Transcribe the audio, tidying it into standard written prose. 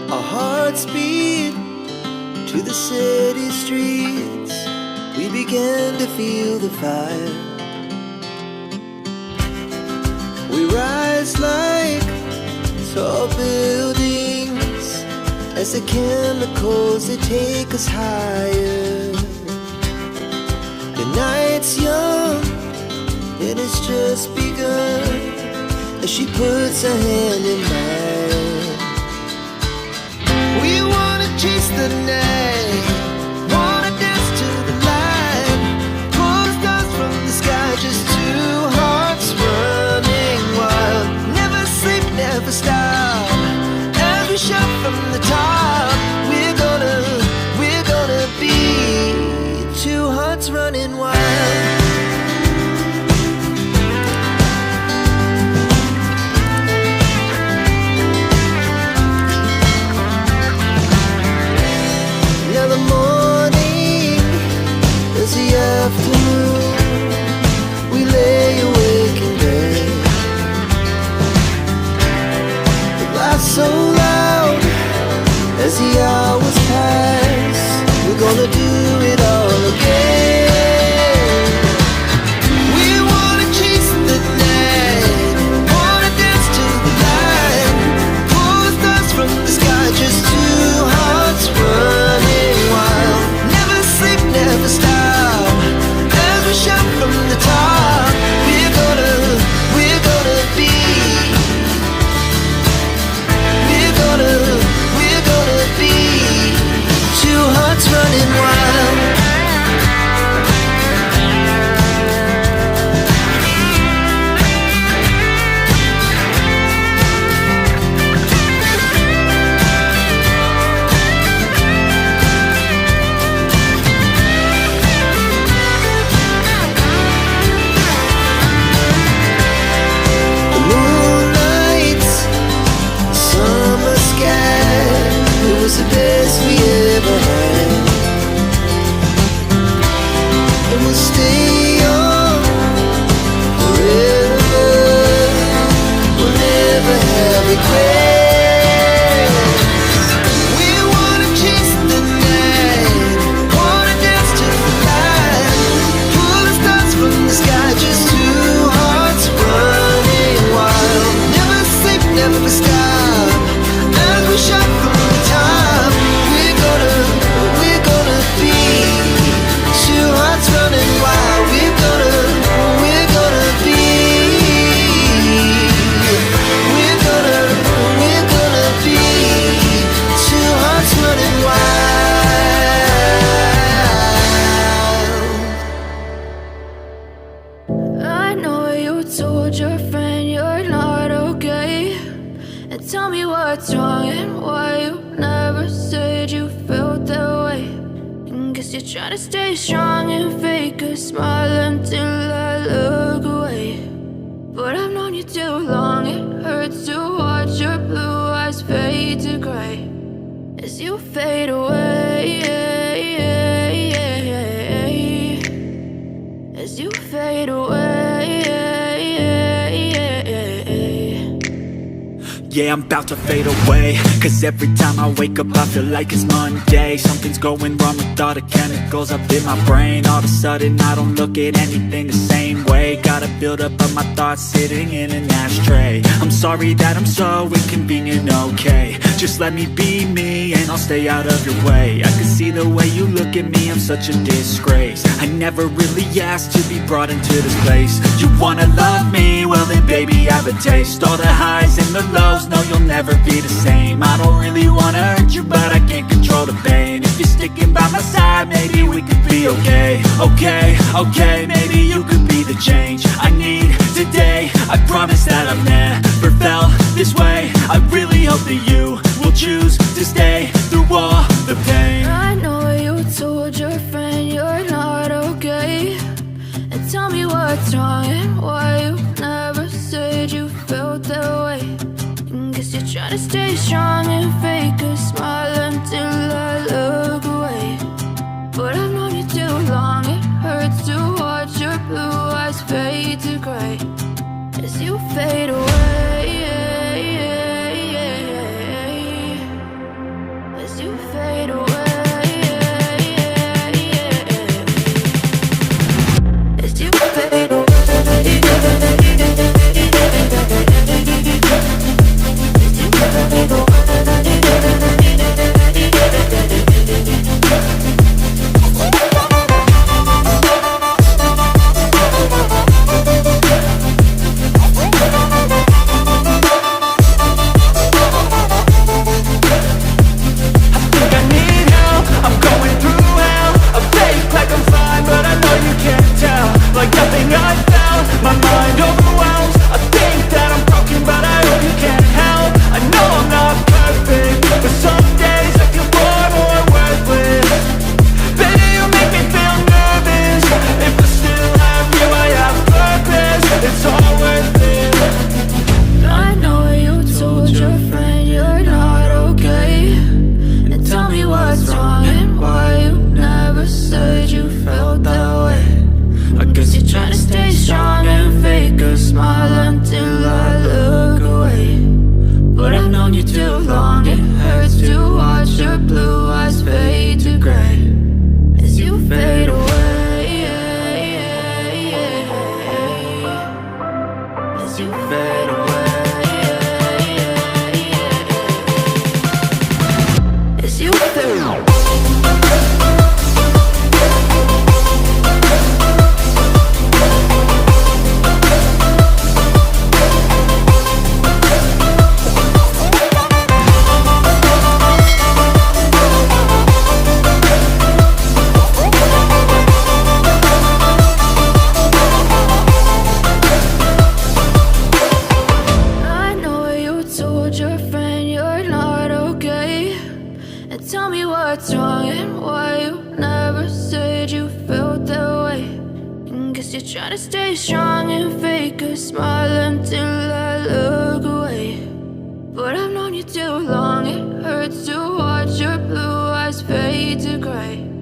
Our hearts beat to the city streets. We began to feel the fire. We rise like tall buildings as the chemicals, they take us higher. The night's young and it's just begun as she puts her hand in mine. We wanna chase the night, wanna dance to the light, pull the stars from the sky, just two hearts running wild. Never sleep, never stop, as we shout from the top. We're gonna be two hearts running wild. Now the morning is the afternoon. We lay awake in bed. The laughs so loud as the hours pass. We're gonna do it all again. We wanna chase the night, wanna dance to the light, pull the stars from the sky, just two hearts running wild. Never sleep, never stop, as we shout from the top. We're gonna be, we're gonna be two hearts running wild. The moonlight, summer sky, it was the best we ever had. And we'll stay young forever. We'll never have regrets. We wanna chase the night, wanna dance to the light, pull the stars from the sky, just two hearts running wild. Never sleep, never stop, as we shout from the top. We're gonna be two hearts running wild. We're gonna be, we're gonna be two hearts running wild. I know you told your friend you're not okay, and tell me what's wrong and why you never said you felt that way. And guess you're trying to stay strong and fake a smile until I look away. But I've known you too long, it hurts to watch your blue eyes fade to gray as you fade away, as you fade away. Yeah, I'm about to fade away, cause every time I wake up I feel like it's Monday. Something's going wrong with all the chemicals up in my brain. All of a sudden I don't look at anything the same way. Gotta build up of my thoughts sitting in an ashtray. I'm sorry that I'm so inconvenient, okay. Just let me be me and I'll stay out of your way. I can see the way you look at me, I'm such a disgrace. I never really asked to be brought into this place. You wanna love me? Well then baby I have a taste. All the highs and the lows, no you'll never be the same. I don't really wanna hurt you but I can't control the pain. If you're sticking by my side maybe we could be okay. Okay, maybe you could be the change I need today. I promise that I've never felt this way. I really hope that you will choose to stay through all the pain. I know you told your friend you're not okay, and tell me what's wrong and why you never said you felt that way. And guess you're trying to stay strong and fake a smile until I look away. But I've known you too long, it hurts to watch your blue eyes fade to gray as you fade away. known you too long. It hurts to watch your blue eyes fade to gray as you fade away, as you fade away, as you fade away. Tell me what's wrong and why you never said you felt that way. And guess you're trying to stay strong and fake a smile until I look away. But I've known you too long, it hurts to watch your blue eyes fade to gray